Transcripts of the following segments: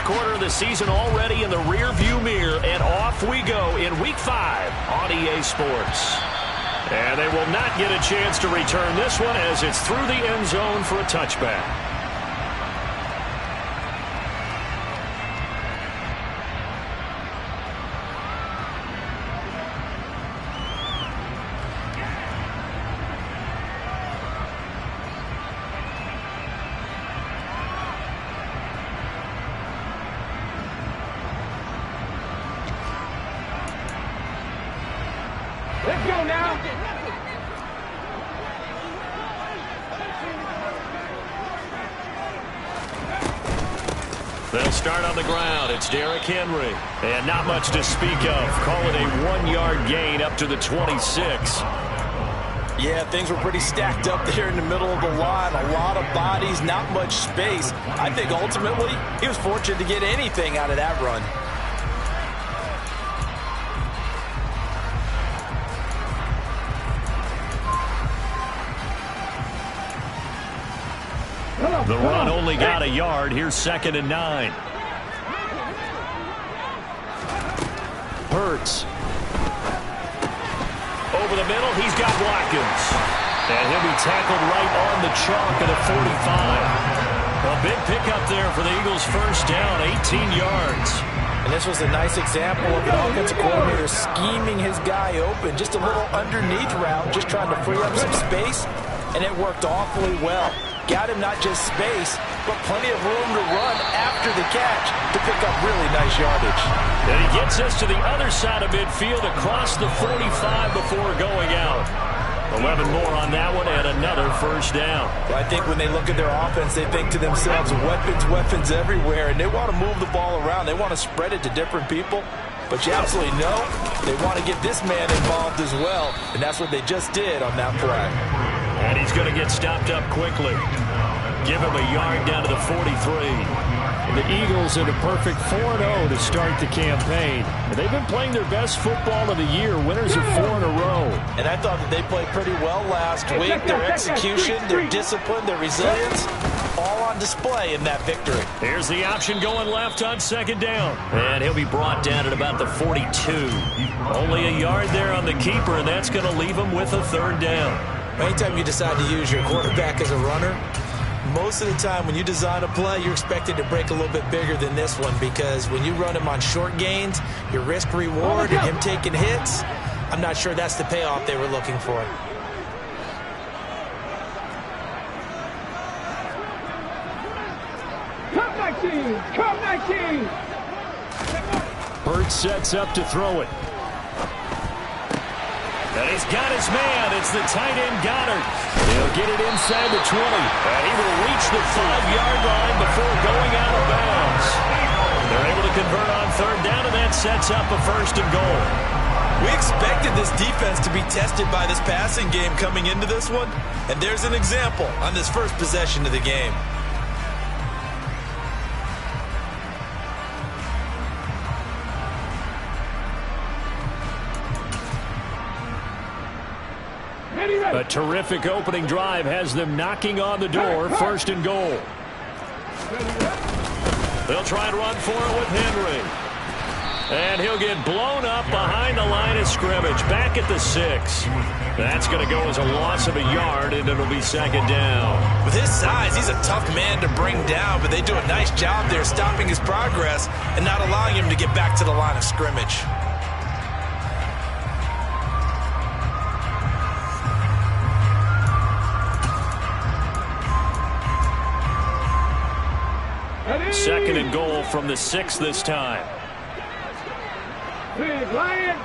first quarter of the season already in the rearview mirror, and off we go in Week 5 on EA Sports. And they will not get a chance to return this one as it's through the end zone for a touchback. Let's go now. They'll start on the ground. It's Derrick Henry. And not much to speak of. Call it a 1-yard gain up to the 26. Yeah, things were pretty stacked up there in the middle of the line. A lot of bodies, not much space. I think ultimately he was fortunate to get anything out of that run. The run only got a yard. Here's 2nd and 9. Hurts. Over the middle, he's got Watkins. And he'll be tackled right on the chalk at the 45. A big pickup there for the Eagles' first down, 18 yards. And this was a nice example of an offensive coordinator scheming his guy open. Just a little underneath route, just trying to free up some space. And it worked awfully well. Got him not just space, but plenty of room to run after the catch to pick up really nice yardage. And he gets us to the other side of midfield across the 45 before going out. 11 more on that one and another first down. Well, I think when they look at their offense, they think to themselves, weapons, weapons everywhere, and they want to move the ball around. They want to spread it to different people. But you absolutely know they want to get this man involved as well, and that's what they just did on that play. And he's going to get stopped up quickly. Give him a yard down to the 43. And the Eagles in a perfect 4-0 to start the campaign. And they've been playing their best football of the year, winners of 4 in a row. And I thought that they played pretty well last week. Their execution, their discipline, their resilience, all on display in that victory. Here's the option going left on 2nd down. And he'll be brought down at about the 42. Only a yard there on the keeper, and that's going to leave him with a 3rd down. Anytime you decide to use your quarterback as a runner, most of the time when you design a play, you're expected to break a little bit bigger than this one, because when you run him on short gains, your risk-reward and him taking hits, I'm not sure that's the payoff they were looking for. Come 19! Come 19! Hurts sets up to throw it. And he's got his man. It's the tight end Goddard. He'll get it inside the 20. And he will reach the 5-yard line before going out of bounds. They're able to convert on 3rd down, and that sets up a 1st and goal. We expected this defense to be tested by this passing game coming into this one. And there's an example on this first possession of the game. A terrific opening drive has them knocking on the door. 1st and goal. They'll try and run for it with Henry. And he'll get blown up behind the line of scrimmage. Back at the 6. That's going to go as a loss of a yard, and it'll be 2nd down. With his size, he's a tough man to bring down, but they do a nice job there stopping his progress and not allowing him to get back to the line of scrimmage. Second and goal from the 6 this time. Big Lion!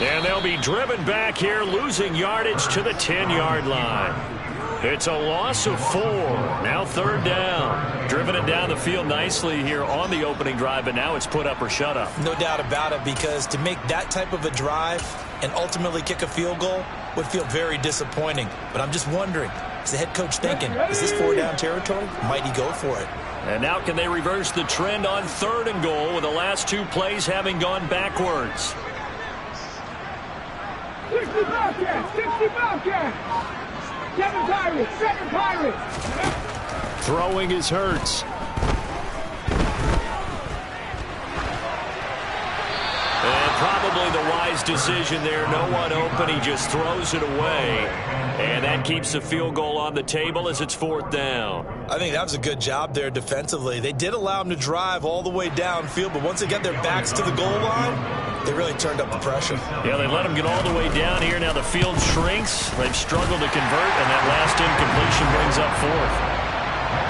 And they'll be driven back here, losing yardage to the 10-yard line. It's a loss of 4. Now 3rd down. Driven it down the field nicely here on the opening drive, but now it's put up or shut up. No doubt about it, because to make that type of a drive and ultimately kick a field goal would feel very disappointing. But I'm just wondering, is the head coach thinking, is this 4-down territory? Might he go for it? And now can they reverse the trend on 3rd and goal with the last 2 plays having gone backwards? 60 Bobcats! 60 Bobcats! Seven Pirates! Seven Pirates! Throwing is Hurts. And probably the wise decision there. No one open. He just throws it away. And that keeps the field goal on the table as it's 4th down. I think that was a good job there defensively. They did allow them to drive all the way downfield, but once they got their backs to the goal line, they really turned up the pressure. Yeah, they let them get all the way down here. Now the field shrinks. They've struggled to convert, and that last incompletion brings up 4th.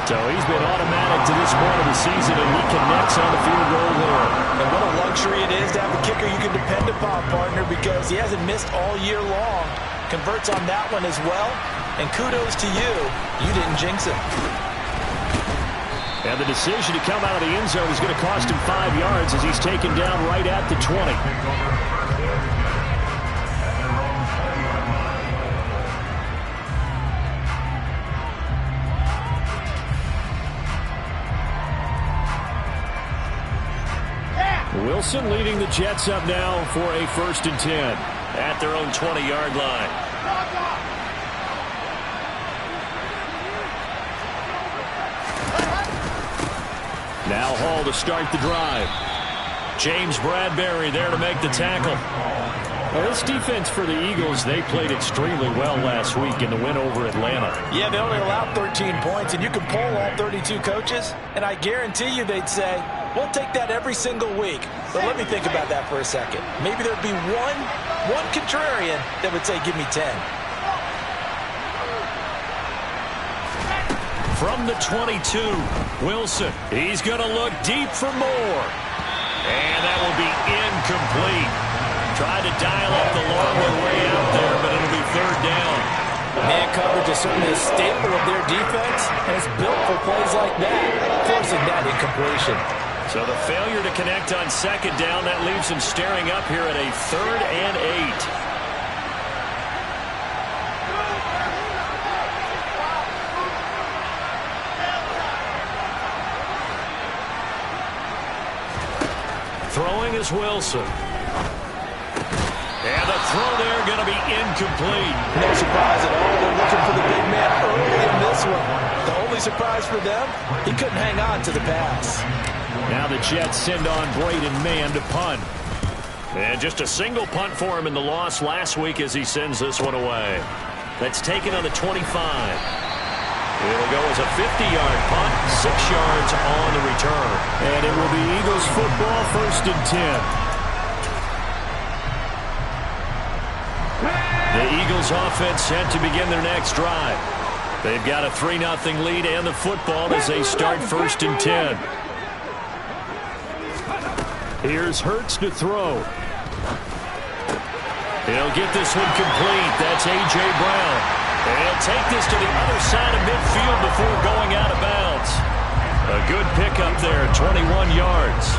So he's been automatic to this point of the season, and he connects on the field goal there. And what a luxury it is to have a kicker you can depend upon, partner, because he hasn't missed all year long. Converts on that one as well. And kudos to you. You didn't jinx him. And the decision to come out of the end zone is going to cost him 5 yards as he's taken down right at the 20. Wilson leading the Jets up now for a 1st and 10 at their own 20-yard line. Now Hall to start the drive. James Bradbury there to make the tackle. Well, this defense for the Eagles, they played extremely well last week in the win over Atlanta. Yeah, they only allowed 13 points, and you can poll all 32 coaches, and I guarantee you they'd say, we'll take that every single week. But let me think about that for a second. Maybe there'd be one contrarian that would say, give me 10. From the 22, Wilson. He's going to look deep for more. And that will be incomplete. Tried to dial up the long way out there, but it'll be 3rd down. Man coverage is certainly a staple of their defense, and it's built for plays like that, forcing that incompletion. So the failure to connect on 2nd down, that leaves him staring up here at a 3rd and 8. Throwing is Wilson. And the throw there going to be incomplete. No surprise at all. They're looking for the big man early in this one. The only surprise for them, he couldn't hang on to the pass. Now the Jets send on Braden Mann to punt. And just a single punt for him in the loss last week as he sends this one away. That's taken on the 25. It'll go as a 50-yard punt, 6 yards on the return. And it will be Eagles football, 1st and 10. The Eagles offense set to begin their next drive. They've got a 3-0 lead and the football as they start 1st and 10. Here's Hurts to throw. He'll get this one complete. That's A.J. Brown. And he'll take this to the other side of midfield before going out of bounds. A good pickup there, 21 yards.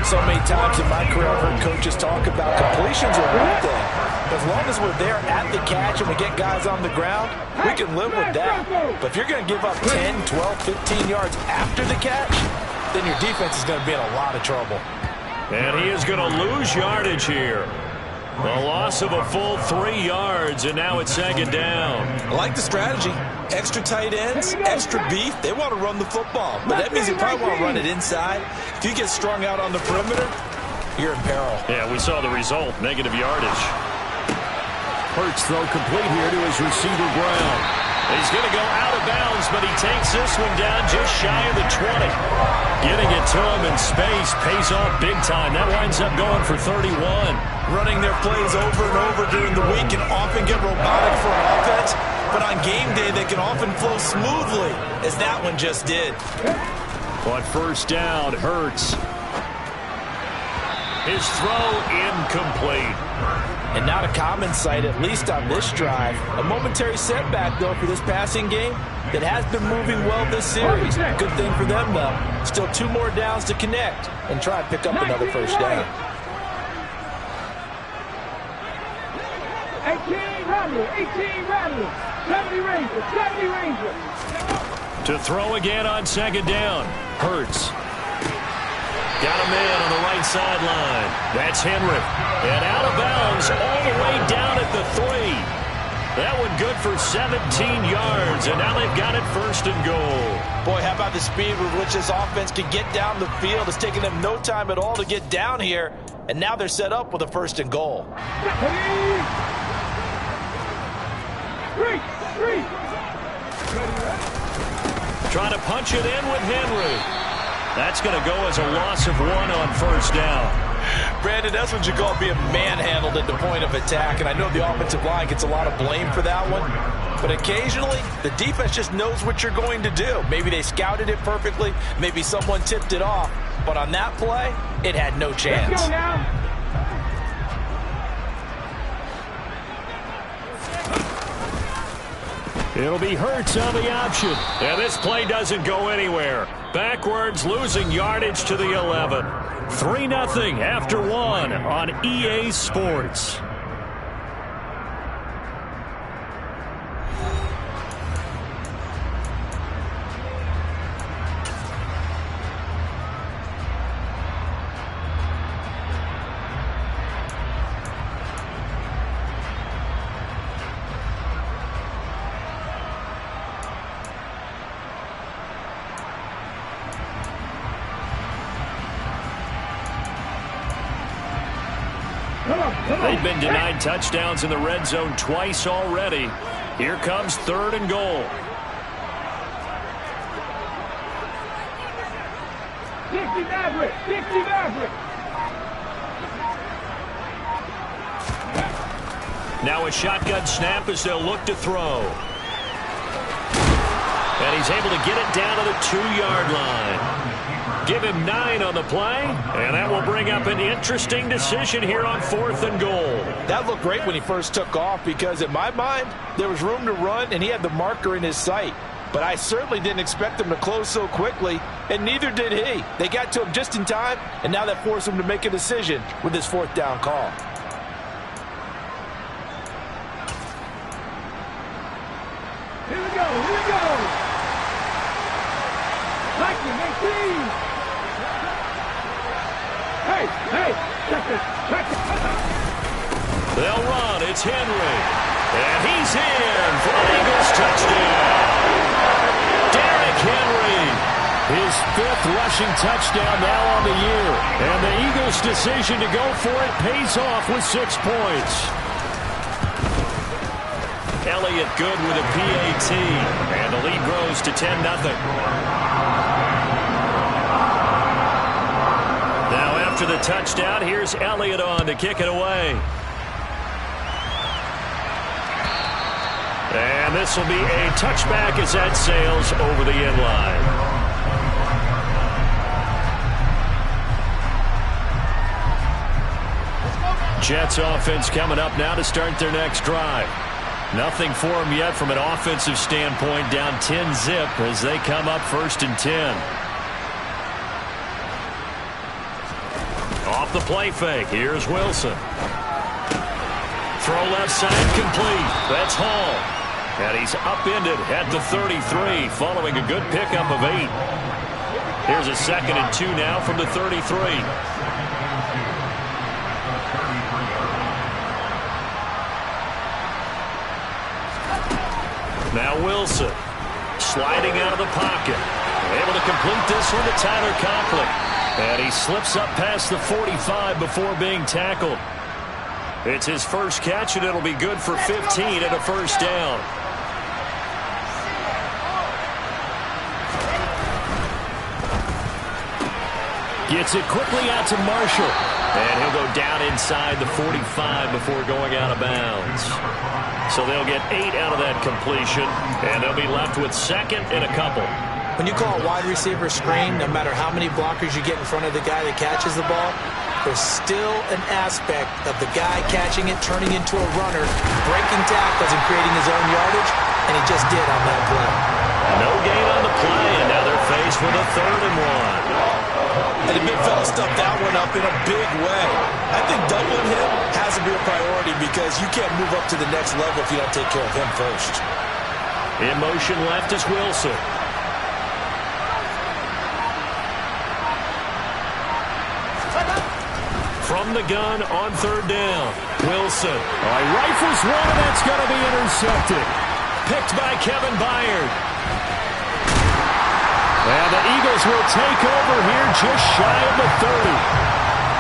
So many times in my career I've heard coaches talk about completions are one thing. As long as we're there at the catch and we get guys on the ground, we can live with that. But if you're going to give up 10, 12, 15 yards after the catch, then your defense is going to be in a lot of trouble. And he is going to lose yardage here. A loss of a full 3 yards, and now it's 2nd down. I like the strategy. Extra tight ends, extra beef. They want to run the football, but that means they probably want to run it inside. If you get strung out on the perimeter, you're in peril. Yeah, we saw the result, negative yardage. Hurts throw complete here to his receiver, Brown. He's going to go out of bounds, but he takes this one down just shy of the 20. Getting it to him in space pays off big time. That winds up going for 31. Running their plays over and over during the week can often get robotic for an offense, but on game day they can often flow smoothly, as that one just did. But 1st down, Hurts. His throw incomplete. And not a common sight, at least on this drive. A momentary setback, though, for this passing game that has been moving well this series. Good thing for them, though. Still 2 more downs to connect and try and pick up another 1st down. 18 Rattlers, 70 Rangers, 70 Rangers. To throw again on 2nd down. Hurts. Got a man on the right sideline. That's Henry. And out of bounds all the way down at the 3. That one good for 17 yards, and now they've got it first and goal. Boy, how about the speed with which this offense can get down the field? It's taken them no time at all to get down here, and now they're set up with a first and goal. Trying to punch it in with Henry. That's going to go as a loss of 1 on first down. Brandon, that's what you call being manhandled at the point of attack, and I know the offensive line gets a lot of blame for that one, but occasionally the defense just knows what you're going to do. Maybe they scouted it perfectly, maybe someone tipped it off, but on that play, it had no chance. Let's go now. It'll be Hurts on the option. And this play doesn't go anywhere. Backwards, losing yardage to the 11. 3-0 after 1 on EA Sports. They've been denied touchdowns in the red zone twice already. Here comes 3rd and goal. 60 Maverick, 60 Maverick. Now a shotgun snap as they'll look to throw. And he's able to get it down to the 2-yard line. Give him 9 on the play, and that will bring up an interesting decision here on 4th and goal. That looked great when he first took off because, in my mind, there was room to run, and he had the marker in his sight. But I certainly didn't expect him to close so quickly, and neither did he. They got to him just in time, and now that forced him to make a decision with his 4th down call. Here we go, here we go. Lightning, 18. Hey, check it. They'll run. It's Henry. And he's in for the Eagles touchdown. Derrick Henry. His 5th rushing touchdown now on the year. And the Eagles' decision to go for it pays off with 6 points. Elliott good with a PAT. And the lead grows to 10-0. After the touchdown, here's Elliott on to kick it away. And this will be a touchback as that sails over the end line. Jets offense coming up now to start their next drive. Nothing for them yet from an offensive standpoint, down 10-zip as they come up 1st and 10. Off the play fake. Here's Wilson. Throw left side complete. That's Hall. And he's upended at the 33 following a good pickup of 8. Here's a 2nd and 2 now from the 33. Now Wilson sliding out of the pocket. Able to complete this one to Tyler Conklin. And he slips up past the 45 before being tackled. It's his first catch, and it'll be good for 15 and a first down. Gets it quickly out to Marshall. And he'll go down inside the 45 before going out of bounds. So they'll get 8 out of that completion, and they'll be left with 2nd and a couple. When you call a wide receiver screen, no matter how many blockers you get in front of the guy that catches the ball, there's still an aspect of the guy catching it, turning into a runner, breaking tackles and creating his own yardage, and he just did on that play. No gain on the play, and now they're faced with a 3rd and 1. And the big fella stuffed that one up in a big way. I think doubling him has to be a priority because you can't move up to the next level if you don't take care of him first. In motion left is Wilson. From from the gun on third down. Wilson. All right, rifles one, and that's going to be intercepted. Picked by Kevin Byard. And the Eagles will take over here just shy of the 30.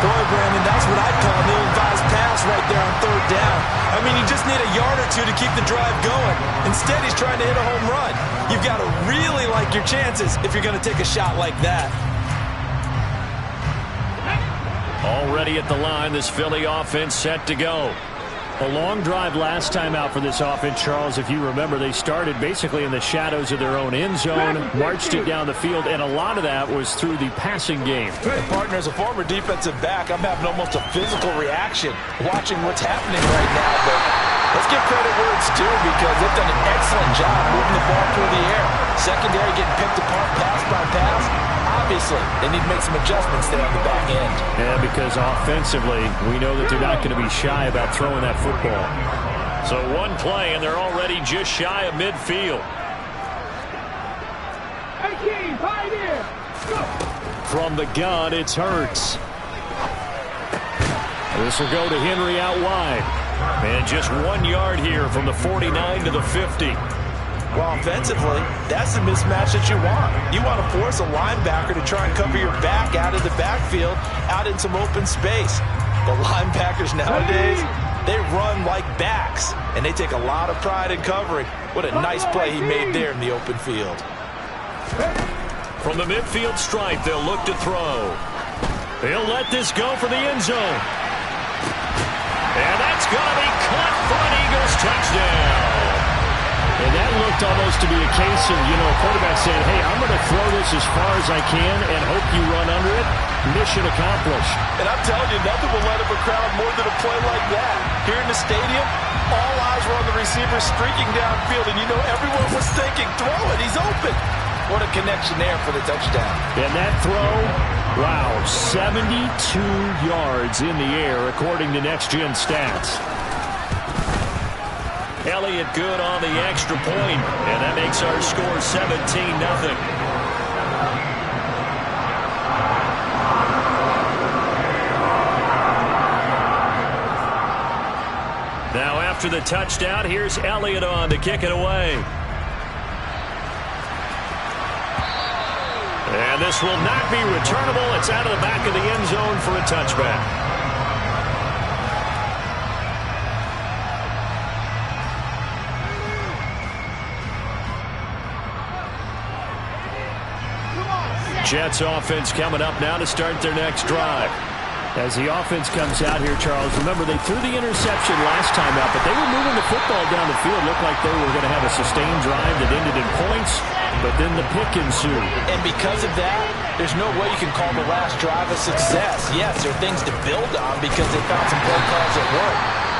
Boy, Brandon, that's what I'd call an ill-advised pass right there on third down. I mean, you just need a yard or two to keep the drive going. Instead, he's trying to hit a home run. You've got to really like your chances if you're going to take a shot like that. Already at the line, this Philly offense set to go. A long drive last time out for this offense, Charles. If you remember, they started basically in the shadows of their own end zone, marched it down the field, and a lot of that was through the passing game. And partner, as a former defensive back, I'm having almost a physical reaction watching what's happening right now. But let's give credit where it's due because they've done an excellent job moving the ball through the air. Secondary getting picked apart pass by pass. Obviously, they need to make some adjustments there on the back end. Yeah, because offensively, we know that they're not going to be shy about throwing that football. So one play, and they're already just shy of midfield. From the gun, it's Hurts. This will go to Henry out wide. And just 1 yard here from the 49 to the 50. Well, offensively, that's the mismatch that you want. You want to force a linebacker to try and cover your back out of the backfield, out in some open space. The linebackers nowadays, they run like backs, and they take a lot of pride in covering. What a nice play he made there in the open field. From the midfield stripe, they'll look to throw. He'll let this go for the end zone. And that's going to be caught for an Eagles touchdown. And that looked almost to be a case of, a quarterback saying, hey, I'm going to throw this as far as I can and hope you run under it. Mission accomplished. And I'm telling you, nothing will light up a crowd more than a play like that. Here in the stadium, all eyes were on the receiver streaking downfield, and everyone was thinking, throw it, he's open. What a connection there for the touchdown. And that throw, wow, 72 yards in the air, according to Next Gen Stats. Elliott good on the extra point, and that makes our score 17-0. Now after the touchdown, here's Elliott on to kick it away. And this will not be returnable. It's out of the back of the end zone for a touchback. Jets offense coming up now to start their next drive. As the offense comes out here, Charles, remember they threw the interception last time out, but they were moving the football down the field. Looked like they were going to have a sustained drive that ended in points, but then the pick ensued. And because of that, there's no way you can call the last drive a success. Yes, there are things to build on because they found some play calls that work.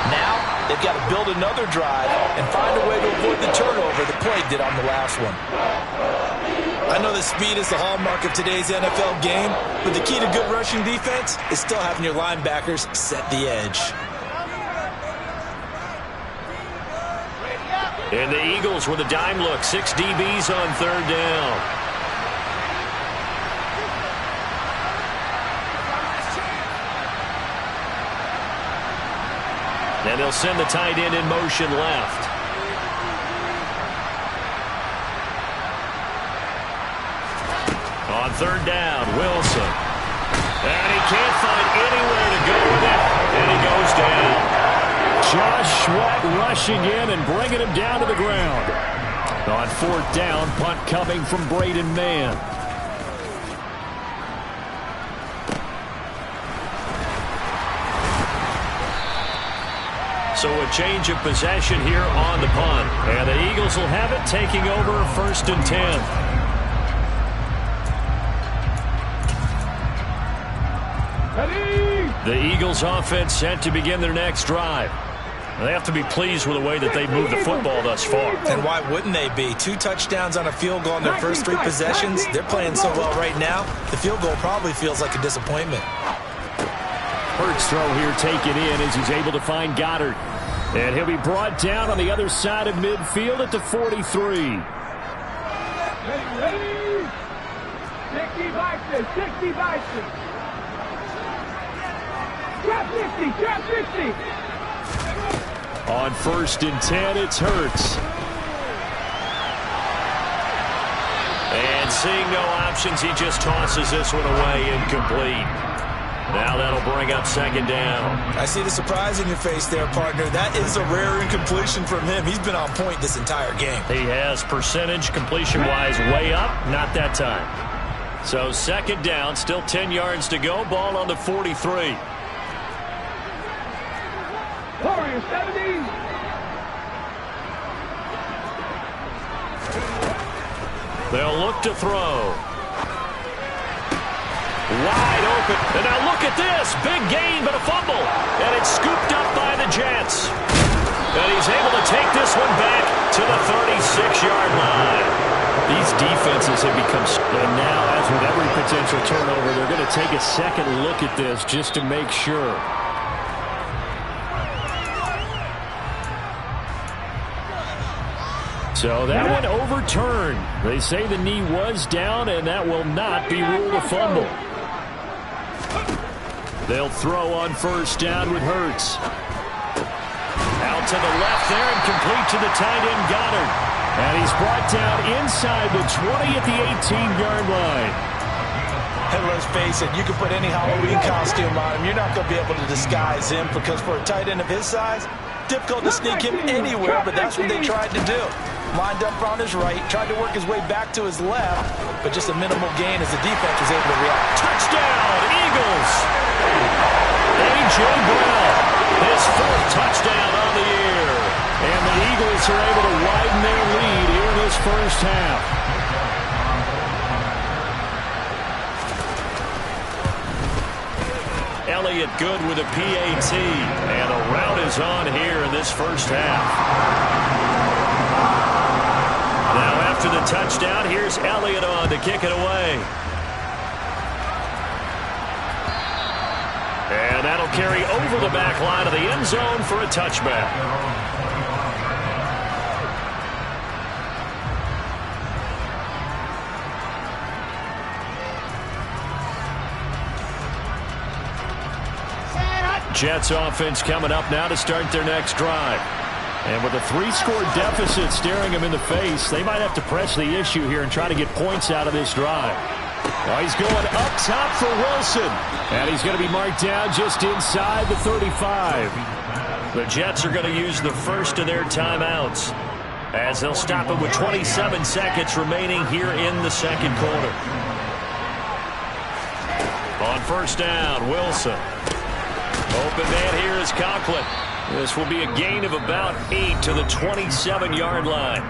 Now, they've got to build another drive and find a way to avoid the turnover the play did on the last one. I know that speed is the hallmark of today's NFL game, but the key to good rushing defense is still having your linebackers set the edge. And the Eagles with a dime look, 6 DBs on third down. And they'll send the tight end in motion left. On third down, Wilson. And he can't find anywhere to go with it. And he goes down. Josh Sweat rushing in and bringing him down to the ground. On fourth down, punt coming from Braden Mann. So a change of possession here on the punt. And the Eagles will have it, taking over first and 10. The Eagles offense set to begin their next drive. They have to be pleased with the way that they've moved the football thus far. And why wouldn't they be? 2 touchdowns on a field goal in their first 3 possessions. They're playing so well right now, the field goal probably feels like a disappointment. Hurts throw here taken in as he's able to find Goddard. And he'll be brought down on the other side of midfield at the 43. 60 boxes, 60 boxes. Trap 50, trap 50. On 1st and 10, it's Hurts. And seeing no options, he just tosses this one away, incomplete. Now that'll bring up 2nd down. I see the surprise in your face there, partner. That is a rare incompletion from him. He's been on point this entire game. He has percentage completion-wise way up, not that time. So 2nd down, still 10 yards to go. Ball on the 43. Warriors 70. They'll look to throw. Wide open. And now look at this. Big gain, but a fumble. And it's scooped up by the Jets. And he's able to take this one back to the 36-yard line. These defenses have become... And now, as with every potential turnover, they're going to take a second look at this just to make sure. So that one overturned. They say the knee was down, and that will not be ruled a fumble. They'll throw on 1st down with Hurts. Out to the left there and complete to the tight end Goddard. And he's brought down inside the 20 at the 18-yard line. And let's face it, you can put any Halloween costume on him. You're not going to be able to disguise him because for a tight end of his size, difficult to sneak him anywhere, but that's what they tried to do. Lined up on his right, tried to work his way back to his left, but just a minimal gain as the defense was able to react. Touchdown, Eagles! A.J. Brown, his 4th touchdown on the year. And the Eagles are able to widen their lead here in this first half. Elliott good with a PAT. And a rout is on here in this first half. Now after the touchdown, here's Elliott on to kick it away. And that'll carry over the back line of the end zone for a touchback. Jets offense coming up now to start their next drive. And with a 3-score deficit staring him in the face, they might have to press the issue here and try to get points out of this drive. Well, he's going up top for Wilson. And he's going to be marked down just inside the 35. The Jets are going to use the first of their timeouts as they'll stop it with 27 seconds remaining here in the 2nd quarter. On 1st down, Wilson. Open man here is Conklin. This will be a gain of about 8 to the 27-yard line.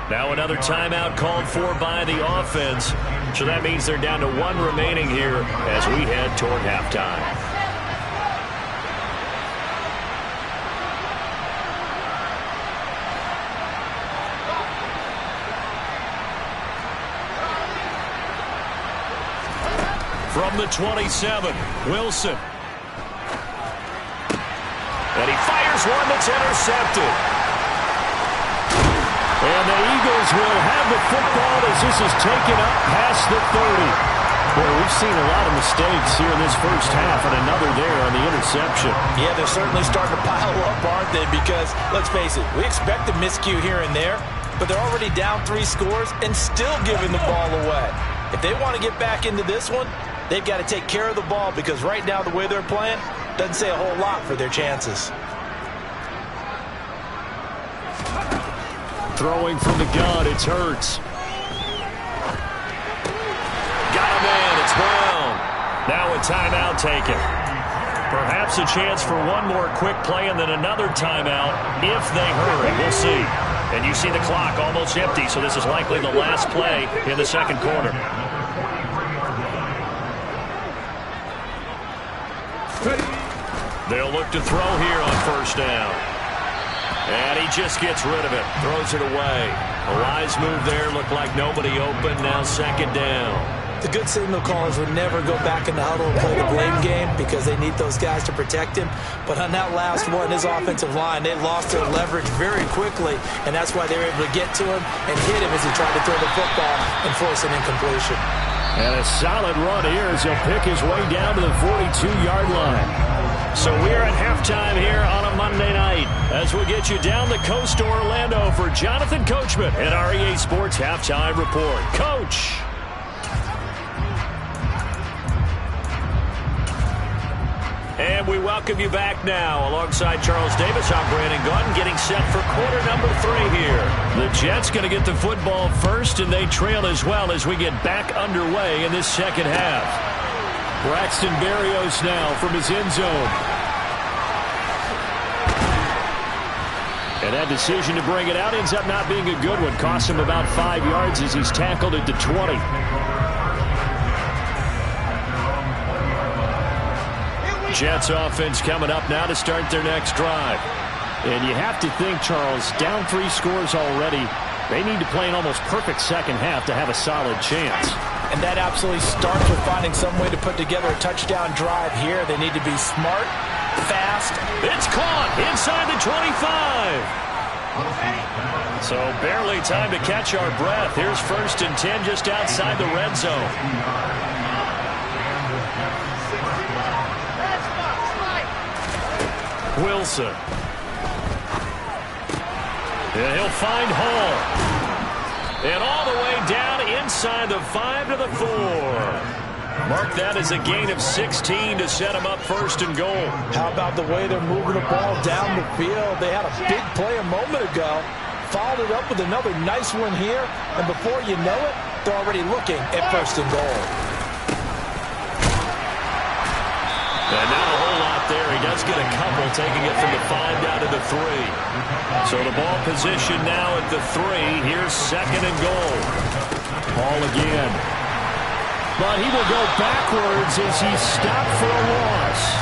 Now another timeout called for by the offense. So that means they're down to 1 remaining here as we head toward halftime. From the 27, Wilson. And he fires one that's intercepted. And the Eagles will have the football as this is taken up past the 30. Boy, we've seen a lot of mistakes here in this first half, and another there on the interception. Yeah, they're certainly starting to pile up, aren't they? Because, let's face it, we expect a miscue here and there, but they're already down 3 scores and still giving the ball away. If they want to get back into this one, they've got to take care of the ball because right now the way they're playing doesn't say a whole lot for their chances. Throwing from the gun, it's Hurts. Got a man, it's Brown. Now a timeout taken. Perhaps a chance for one more quick play and then another timeout if they hurry. We'll see. And you see the clock almost empty, so this is likely the last play in the 2nd quarter. They'll look to throw here on 1st down. And he just gets rid of it. Throws it away. A wise move there. Looked like nobody open. Now 2nd down. The good signal callers would never go back in the huddle and play the blame game because they need those guys to protect him. But on that last one, his offensive line, they lost their leverage very quickly, and that's why they were able to get to him and hit him as he tried to throw the football and force an incompletion. And a solid run here as he'll pick his way down to the 42-yard line. So we're at halftime here on a Monday night as we'll get you down the coast to Orlando for Jonathan Coachman and our EA Sports Halftime Report. Coach. And we welcome you back now. Alongside Charles Davis, I'm Brandon Gunn, getting set for quarter number 3 here. The Jets going to get the football first, and they trail as well as we get back underway in this second half. Braxton Berrios now from his end zone. And that decision to bring it out ends up not being a good one. Costs him about 5 yards as he's tackled at the 20. Jets offense coming up now to start their next drive. And you have to think, Charles, down 3 scores already. They need to play an almost perfect second half to have a solid chance. And that absolutely starts with finding some way to put together a touchdown drive here. They need to be smart, fast. It's caught inside the 25. So barely time to catch our breath. Here's 1st and 10 just outside the red zone. Wilson. And he'll find Hall. And all the way down inside the 5 to the 4. Mark that as a gain of 16 to set him up 1st and goal. How about the way they're moving the ball down the field? They had a big play a moment ago. Followed it up with another nice one here. And before you know it, they're already looking at 1st and goal. And not a whole lot there. He does get a couple, taking it from the 5 down to the 3. So the ball position now at the 3. Here's 2nd and goal. Hall again. But he will go backwards as he's stopped for a loss.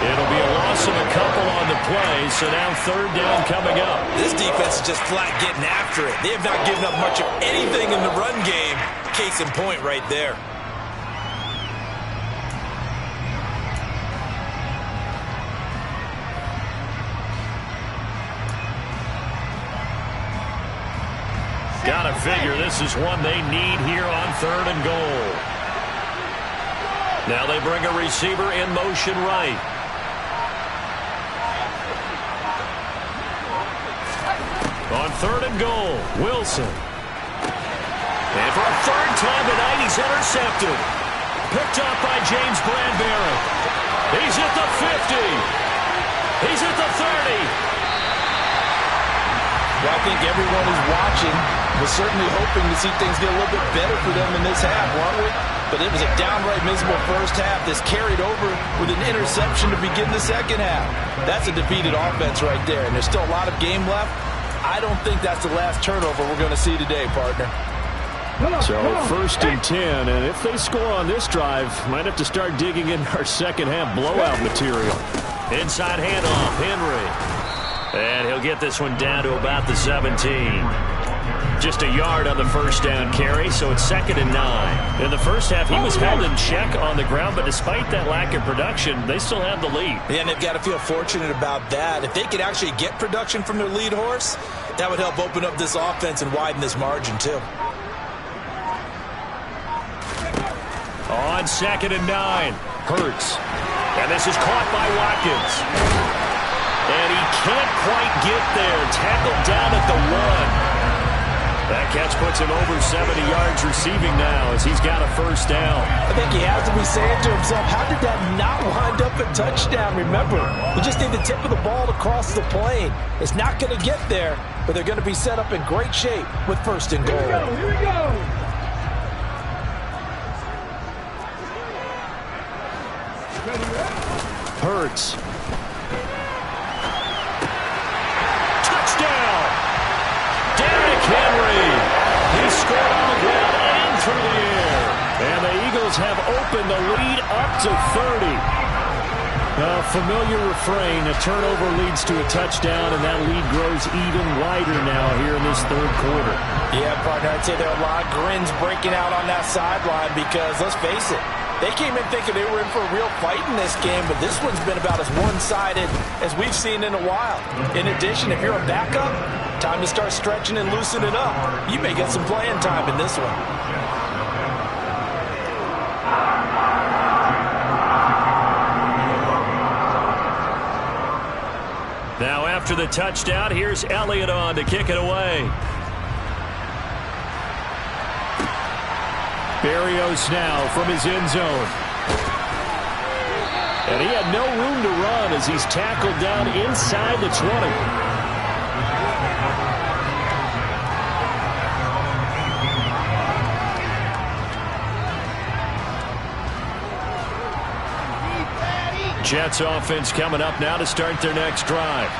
It'll be a loss of a couple on the play, so now 3rd down coming up. This defense is just flat getting after it. They have not given up much of anything in the run game. Case in point right there. Gotta figure this is one they need here on 3rd and goal. Now they bring a receiver in motion right. On 3rd and goal, Wilson. And for a 3rd time tonight, he's intercepted. Picked up by James Bradbury. He's at the 50. He's at the 30. Well, I think everyone who's watching was certainly hoping to see things get a little bit better for them in this half, weren't we? But it was a downright miserable first half. This carried over with an interception to begin the second half. That's a defeated offense right there, and there's still a lot of game left. I don't think that's the last turnover we're going to see today, partner. So 1st and 10, and if they score on this drive, might have to start digging in our second half blowout material. Inside handoff, Henry. And he'll get this one down to about the 17. Just a yard on the 1st down carry, so it's 2nd and 9. In the first half, he was held in check on the ground, but despite that lack of production, they still have the lead. Yeah, and they've got to feel fortunate about that. If they could actually get production from their lead horse, that would help open up this offense and widen this margin, too. On 2nd and 9, Hurts. And this is caught by Watkins. And he can't quite get there. Tackled down at the 1. That catch puts him over 70 yards receiving now as he's got a 1st down. I think he has to be saying to himself, how did that not wind up a touchdown? Remember, you just need the tip of the ball to cross the plane. It's not going to get there, but they're going to be set up in great shape with 1st and goal. Here we go. Hurts. Henry. He scored on the ground and through the air. And the Eagles have opened the lead up to 30. A familiar refrain. A turnover leads to a touchdown, and that lead grows even wider now here in this 3rd quarter. Yeah, partner, I'd say there are a lot of grins breaking out on that sideline because, let's face it, they came in thinking they were in for a real fight in this game, but this one's been about as one-sided as we've seen in a while. In addition, if you're a backup, time to start stretching and loosening up. You may get some playing time in this one. Now after the touchdown, here's Elliott on to kick it away. Berrios now from his end zone. And he had no room to run as he's tackled down inside the 20. Jets offense coming up now to start their next drive.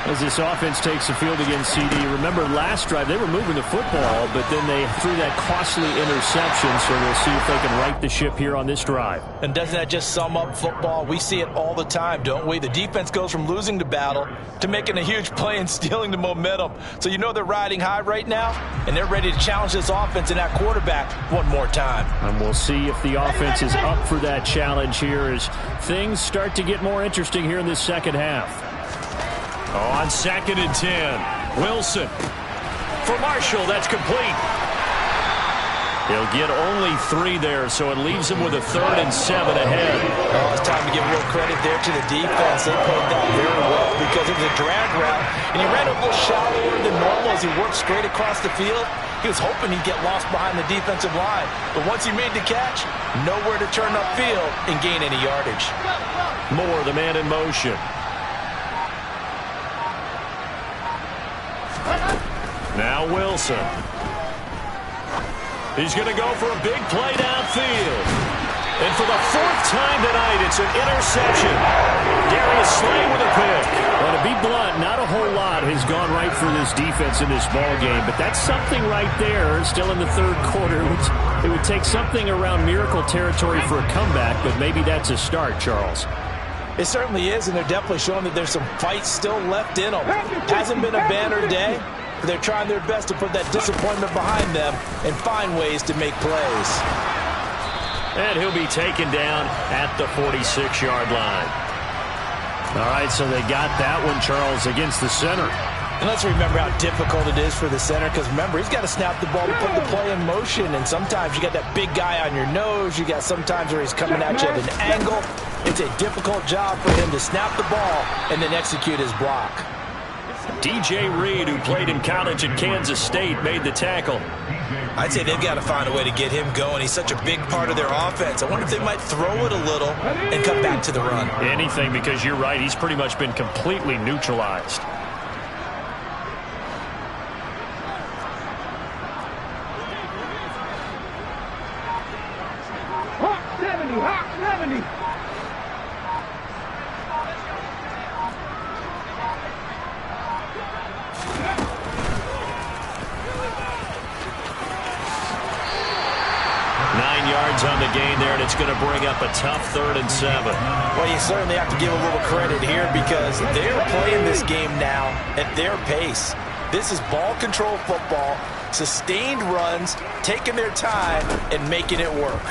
As this offense takes the field against CD, remember last drive they were moving the football, but then they threw that costly interception, so we'll see if they can right the ship here on this drive. And doesn't that just sum up football? We see it all the time, don't we? The defense goes from losing the battle to making a huge play and stealing the momentum. So you know they're riding high right now, and they're ready to challenge this offense and that quarterback one more time. And we'll see if the offense is up for that challenge here as things start to get more interesting here in this second half. On 2nd and 10, Wilson for Marshall. That's complete. He'll get only 3 there, so it leaves him with a 3rd and 7 ahead. Oh, it's time to give a little credit there to the defense. They played that very well because it was a drag route, and he ran a little shallower than normal as he worked straight across the field. He was hoping he'd get lost behind the defensive line, but once he made the catch, nowhere to turn upfield and gain any yardage. Moore, the man in motion. Now Wilson. He's going to go for a big play downfield. And for the 4th time tonight, it's an interception. Darius Slay with a pick. Well, to be blunt, not a whole lot has gone right for this defense in this ball game, but that's something right there. Still in the 3rd quarter. It would take something around miracle territory for a comeback, but maybe that's a start, Charles. It certainly is, and they're definitely showing that there's some fight still left in them. Hasn't been a banner day. They're trying their best to put that disappointment behind them and find ways to make plays. And he'll be taken down at the 46-yard line. All right, so they got that one, Charles, against the center. And let's remember how difficult it is for the center, because remember, he's got to snap the ball to put the play in motion, and sometimes you got that big guy on your nose. You got sometimes where he's coming at you at an angle. It's a difficult job for him to snap the ball and then execute his block. DJ Reed, who played in college at Kansas State, made the tackle. I'd say they've got to find a way to get him going. He's such a big part of their offense. I wonder if they might throw it a little and come back to the run. Anything, because you're right. He's pretty much been completely neutralized. Hawk 70, Hawk 70. On the gain there, and it's going to bring up a tough 3rd and 7. Well, you certainly have to give a little credit here because they're playing this game now at their pace. This is ball control football, sustained runs, taking their time, and making it work.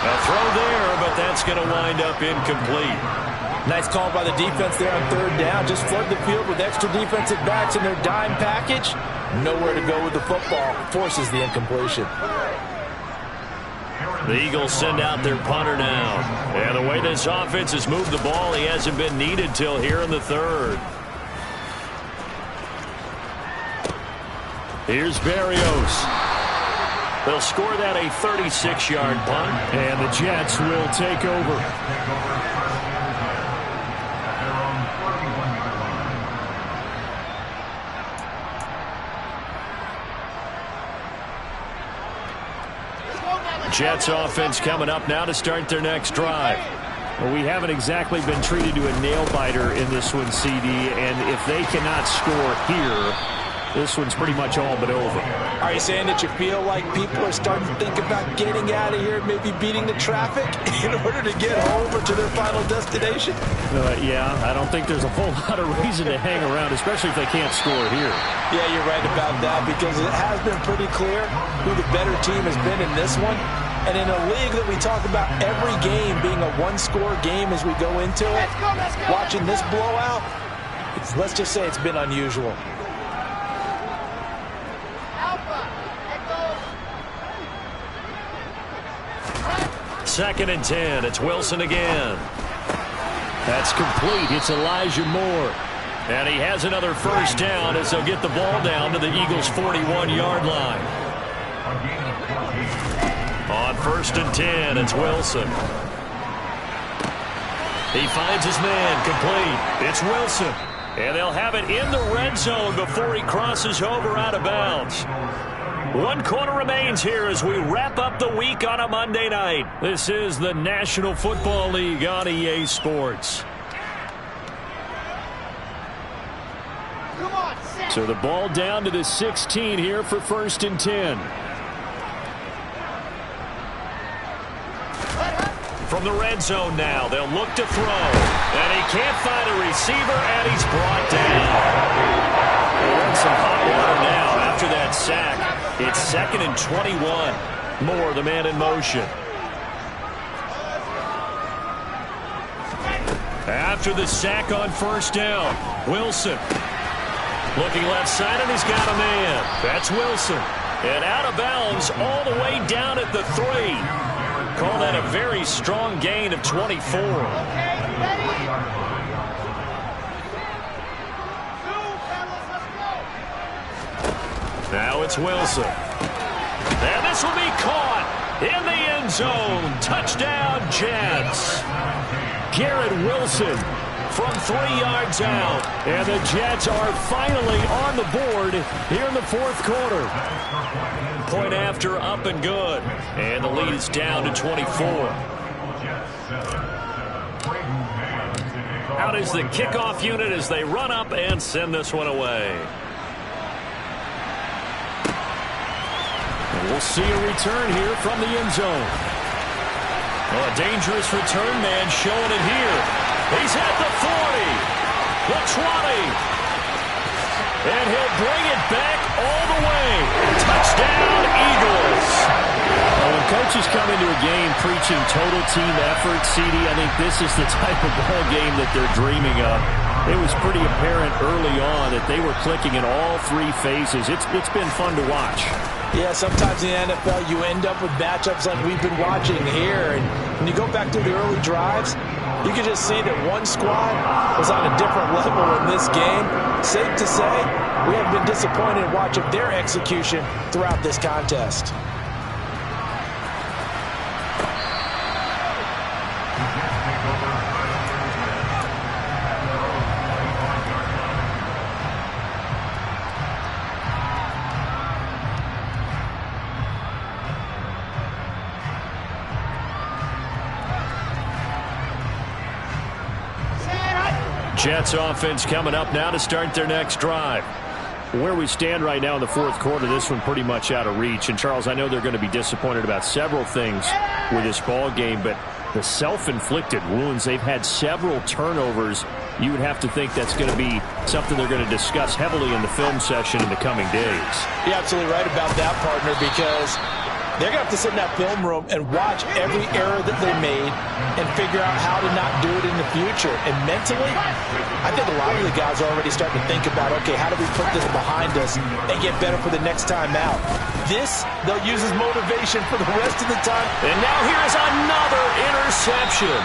A throw there, but that's going to wind up incomplete. Nice call by the defense there on 3rd down. Just flood the field with extra defensive backs in their dime package. Nowhere to go with the football. Forces the incompletion. The Eagles send out their punter now. And the way this offense has moved the ball, he hasn't been needed till here in the 3rd. Here's Berrios. They'll score that a 36-yard punt. And the Jets will take over. Jets offense coming up now to start their next drive. Well, we haven't exactly been treated to a nail-biter in this one, CD, and if they cannot score here, this one's pretty much all but over. Are you saying that you feel like people are starting to think about getting out of here, maybe beating the traffic in order to get home or to their final destination? Yeah, I don't think there's a whole lot of reason to hang around, especially if they can't score here. Yeah, you're right about that because it has been pretty clear who the better team has been in this one. And in a league that we talk about every game being a one-score game as we go into it, watching this blowout, let's just say it's been unusual. Second and 10. It's Wilson again. That's complete. It's Elijah Moore. And he has another first down as they'll get the ball down to the Eagles' 41-yard line. On 1st and 10, it's Wilson. He finds his man, complete. It's Wilson. And they'll have it in the red zone before he crosses over out of bounds. 1 quarter remains here as we wrap up the week on a Monday night. This is the National Football League on EA Sports. So the ball down to the 16 here for 1st and 10. From the red zone now, they'll look to throw. And he can't find a receiver, and he's brought down. They're in some hot water now after that sack. It's 2nd and 21. Moore, the man in motion. After the sack on 1st down, Wilson. Looking left side, and he's got a man. That's Wilson. And out of bounds all the way down at the 3. Call that a very strong gain of 24. Now it's Wilson. And this will be caught in the end zone. Touchdown, Jets. Garrett Wilson from 3 yards out. And the Jets are finally on the board here in the 4th quarter. Point after, up and good. And the lead is down to 24. Out is the kickoff unit as they run up and send this one away. And we'll see a return here from the end zone. Oh, a dangerous return man showing it here. He's at the 40, the 20. And he'll bring it back all the way. Touchdown, Eagles. Well, when coaches come into a game preaching total team effort, CD, I think this is the type of ball game that they're dreaming of. It was pretty apparent early on that they were clicking in all 3 phases. It's been fun to watch. Yeah, sometimes in the NFL you end up with matchups like we've been watching here. And when you go back to the early drives, you can just see that one squad was on a different level in this game. Safe to say, we have been disappointed in watching their execution throughout this contest. Jets offense coming up now to start their next drive. Where we stand right now in the 4th quarter, this one pretty much out of reach. And, Charles, I know they're going to be disappointed about several things with this ball game, but the self-inflicted wounds, they've had several turnovers. You would have to think that's going to be something they're going to discuss heavily in the film session in the coming days. You're absolutely right about that, partner, because they're going to have to sit in that film room and watch every error that they made and figure out how to not do it in the future. And mentally, I think a lot of the guys are already starting to think about, okay, how do we put this behind us and get better for the next time out? This, they'll use as motivation for the rest of the time. And now here is another interception.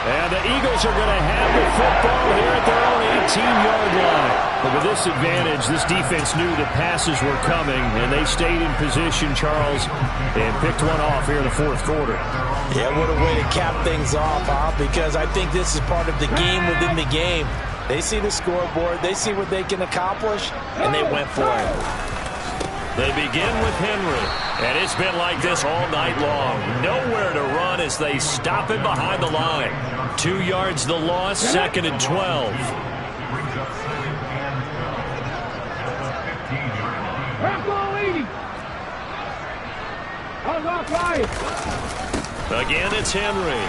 And the Eagles are going to have the football here at their own 18-yard line. But with this advantage, this defense knew that passes were coming, and they stayed in position, Charles, and picked one off here in the 4th quarter. Yeah, what a way to cap things off, huh? Because I think this is part of the game within the game. They see the scoreboard, they see what they can accomplish, and they went for it. They begin with Henry, and it's been like this all night long. Nowhere to run as they stop it behind the line. 2 yards the loss, 2nd and 12. Again, it's Henry.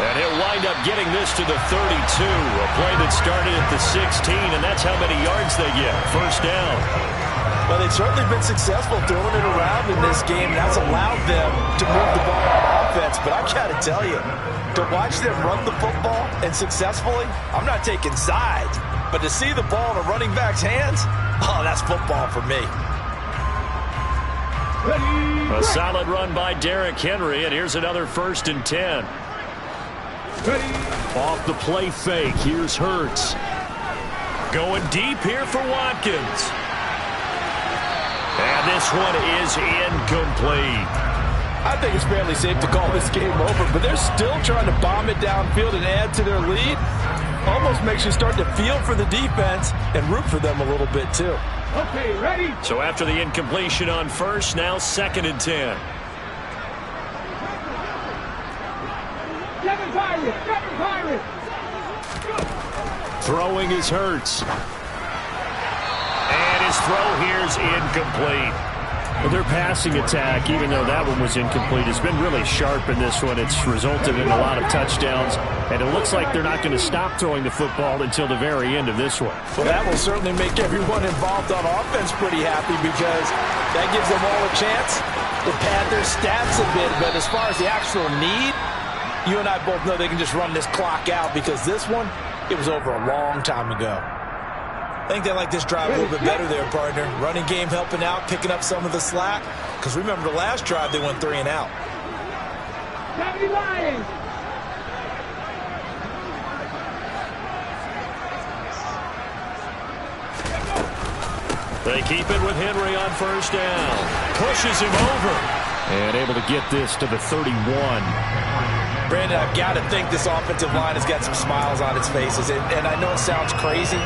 And he'll wind up getting this to the 32. A play that started at the 16, and that's how many yards they get. First down. Well, they've certainly been successful throwing it around in this game. That's allowed them to move the ball on offense. But I got to tell you, to watch them run the football and successfully, I'm not taking sides. But to see the ball in a running back's hands, oh, that's football for me. A solid run by Derrick Henry, and here's another 1st and 10. Ready. Off the play fake, here's Hurts. Going deep here for Watkins. And this one is incomplete. I think it's fairly safe to call this game over, but they're still trying to bomb it downfield and add to their lead. Almost makes you start to feel for the defense and root for them a little bit too. Okay, ready. So after the incompletion on first, now 2nd and 10. 7 Pirates, 7 Pirates. Throwing is Hurts. And his throw here's incomplete. Well, their passing attack, even though that one was incomplete, has been really sharp in this one. It's resulted in a lot of touchdowns, and it looks like they're not going to stop throwing the football until the very end of this one. Well, that will certainly make everyone involved on offense pretty happy because that gives them all a chance to pad their stats a bit. But as far as the actual need, you and I both know they can just run this clock out because this one, it was over a long time ago. I think they like this drive a little bit better there, partner. Running game helping out, picking up some of the slack. Because remember the last drive, they went 3 and out. 70 Lions. They keep it with Henry on first down. Pushes him over. And able to get this to the 31. Brandon, I've got to think this offensive line has got some smiles on its faces. And I know it sounds crazy,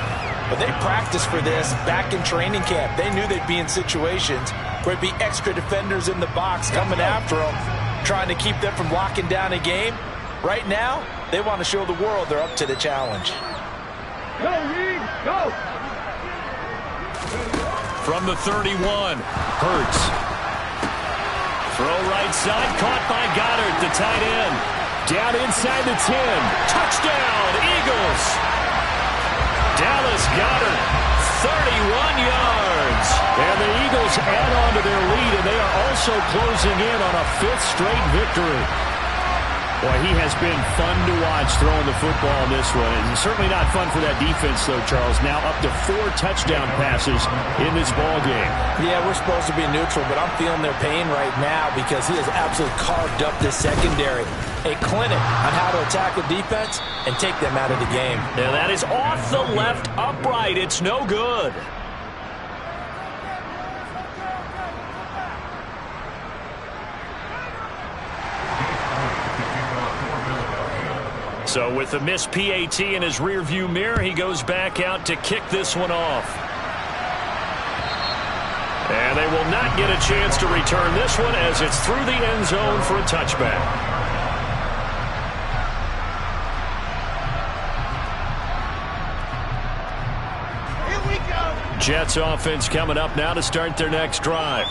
but they practiced for this back in training camp. They knew they'd be in situations where there'd be extra defenders in the box coming after them, trying to keep them from locking down a game. Right now, they want to show the world they're up to the challenge. Go, Reed, go. From the 31, Hurts. Throw right side, caught by Goddard, the tight end. Down inside the 10. Touchdown, Eagles. Dallas Goedert, 31 yards. And the Eagles add on to their lead, and they are also closing in on a 5th straight victory. Boy, he has been fun to watch throwing the football in this one. It's certainly not fun for that defense, though, Charles. Now up to 4 touchdown passes in this ball game. Yeah, we're supposed to be neutral, but I'm feeling their pain right now because he has absolutely carved up this secondary. A clinic on how to attack the defense and take them out of the game. Now that is off the left upright. It's no good. So with the missed PAT in his rearview mirror, he goes back out to kick this one off. And they will not get a chance to return this one as it's through the end zone for a touchback. Jets offense coming up now to start their next drive.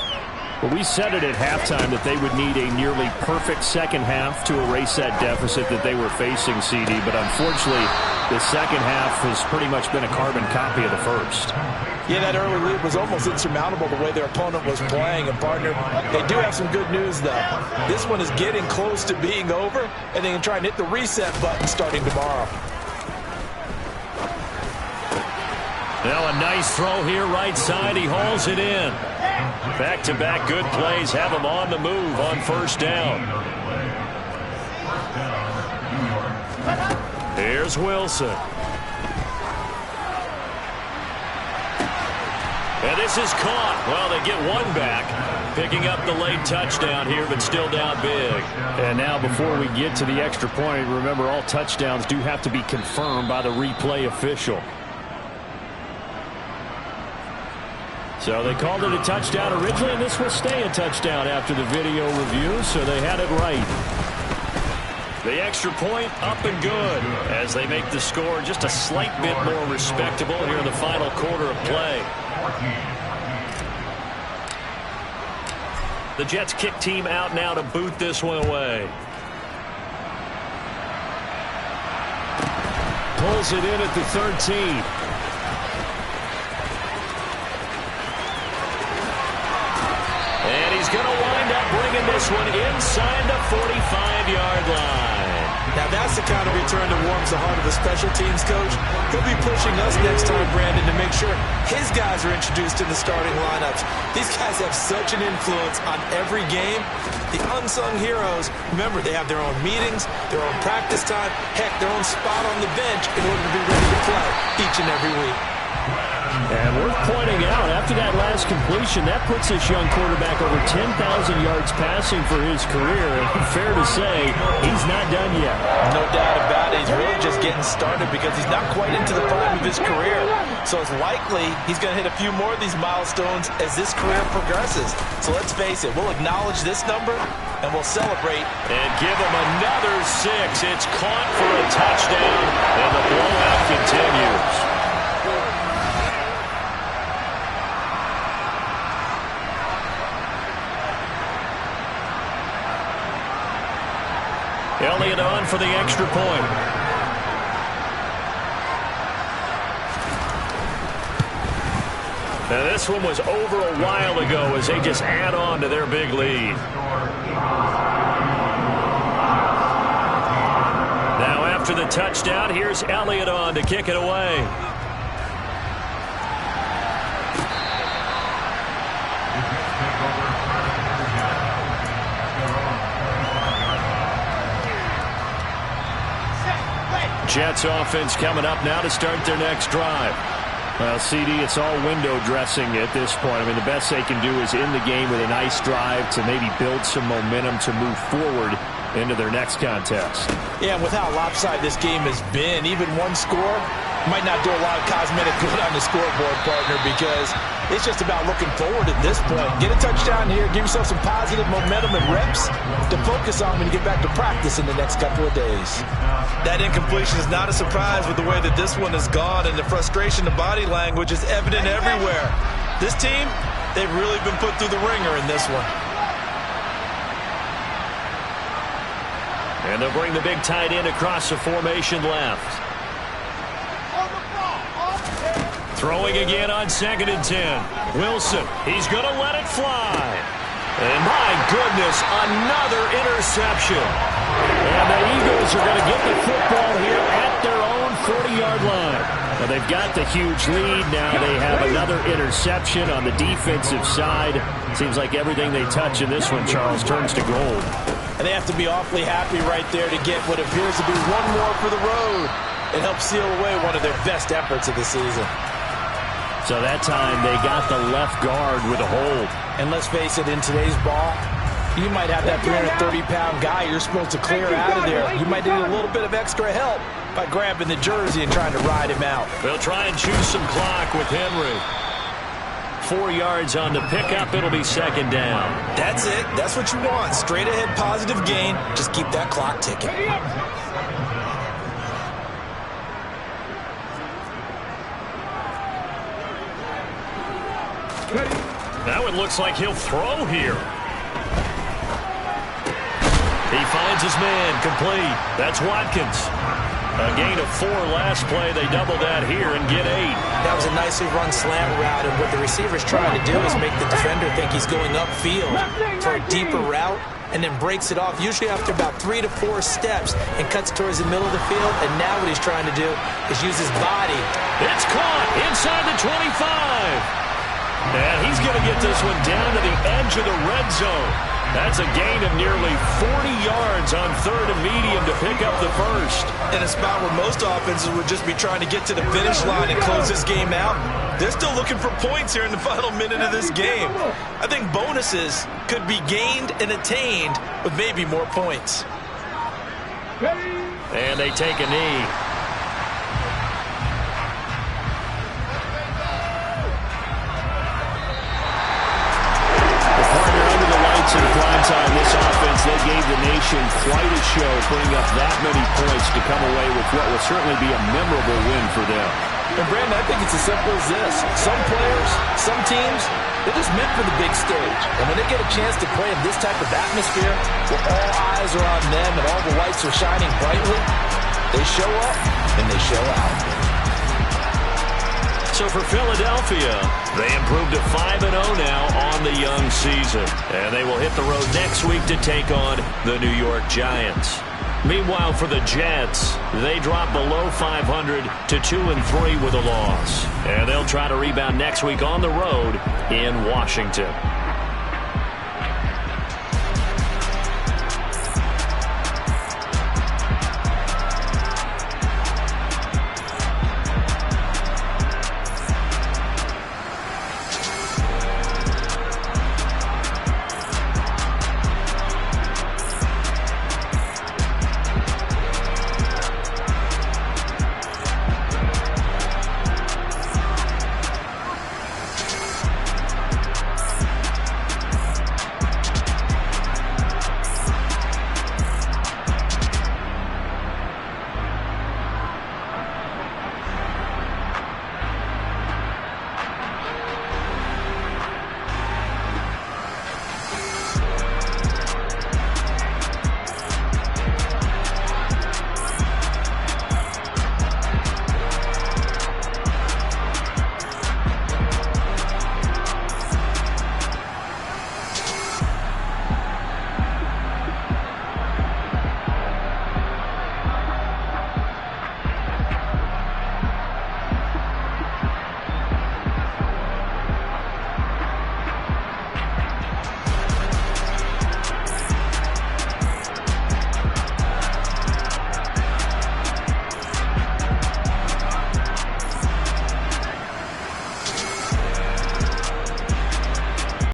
Well, we said it at halftime that they would need a nearly perfect second half to erase that deficit that they were facing, CD. But unfortunately, the second half has pretty much been a carbon copy of the first. Yeah, that early lead was almost insurmountable the way their opponent was playing. And, partner, they do have some good news, though. This one is getting close to being over, and they can try and hit the reset button starting tomorrow. Now a nice throw here right side. He hauls it in. Back-to-back good plays have him on the move on first down. Here's Wilson. And this is caught. Well, they get one back. Picking up the late touchdown here, but still down big. And now before we get to the extra point, remember all touchdowns do have to be confirmed by the replay official. So they called it a touchdown originally, and this will stay a touchdown after the video review, so they had it right. The extra point up and good as they make the score just a slight bit more respectable here in the final quarter of play. The Jets kick team out now to boot this one away. Pulls it in at the 13. He's going to wind up bringing this one inside the 45-yard line. Now that's the kind of return that warms the heart of the special teams coach. He'll be pushing us next time, Brandon, to make sure his guys are introduced to the starting lineups. These guys have such an influence on every game. The unsung heroes, remember, they have their own meetings, their own practice time, heck, their own spot on the bench in order to be ready to play each and every week. And worth pointing out, after that last completion, that puts this young quarterback over 10,000 yards passing for his career. And fair to say, he's not done yet. No doubt about it. He's really just getting started because he's not quite into the prime of his career. So it's likely he's going to hit a few more of these milestones as this career progresses. So let's face it, we'll acknowledge this number and we'll celebrate. And give him another 6. It's caught for a touchdown, and the blowout continues. Elliott on for the extra point. Now this one was over a while ago as they just add on to their big lead. Now after the touchdown, here's Elliott on to kick it away. Jets offense coming up now to start their next drive. Well, CD, it's all window dressing at this point. I mean, the best they can do is in the game with a nice drive to maybe build some momentum to move forward into their next contest. Yeah, and with how lopsided this game has been, even one score might not do a lot of cosmetic good on the scoreboard, partner, because it's just about looking forward at this point. Get a touchdown here, give yourself some positive momentum and reps to focus on when you get back to practice in the next couple of days. That incompletion is not a surprise with the way that this one has gone, and the frustration, the body language is evident everywhere. This team, they've really been put through the ringer in this one. And they'll bring the big tight end across the formation left. Throwing again on 2nd and 10. Wilson, he's going to let it fly. And my goodness, another interception. And the Eagles are going to get the football here at their own 40-yard line. Now they've got the huge lead. Now they have another interception on the defensive side. Seems like everything they touch in this one, Charles, turns to gold. And they have to be awfully happy right there to get what appears to be one more for the road and help seal away one of their best efforts of the season. So that time they got the left guard with a hold. And let's face it, in today's ball, you might have that 330-pound guy you're supposed to clear out of there. You might need a little bit of extra help by grabbing the jersey and trying to ride him out. They'll try and choose some clock with Henry. 4 yards on the pickup. It'll be 2nd down. That's it. That's what you want. Straight ahead positive gain. Just keep that clock ticking. Now it looks like he'll throw here. He finds his man, complete. That's Watkins. A gain of 4 last play. They double that here and get 8. That was a nicely run slant route, and what the receiver's trying to do is make the defender think he's going upfield for a deeper route, and then breaks it off, usually after about 3 to 4 steps, and cuts towards the middle of the field. And now what he's trying to do is use his body. It's caught inside the 25. And he's going to get this one down to the edge of the red zone. That's a gain of nearly 40 yards on 3rd and medium to pick up the first. In a spot where most offenses would just be trying to get to the finish line and close this game out, they're still looking for points here in the final minute of this game. I think bonuses could be gained and attained with maybe more points. And they take a knee. In prime time, this offense, they gave the nation quite a show, putting up that many points to come away with what will certainly be a memorable win for them. And Brandon, I think it's as simple as this. Some players, some teams, they're just meant for the big stage. And when they get a chance to play in this type of atmosphere, where all eyes are on them and all the lights are shining brightly, they show up and they show out. So for Philadelphia, they improved to 5-0 now on the young season. And they will hit the road next week to take on the New York Giants. Meanwhile, for the Jets, they drop below 500 to 2-3 with a loss. And they'll try to rebound next week on the road in Washington.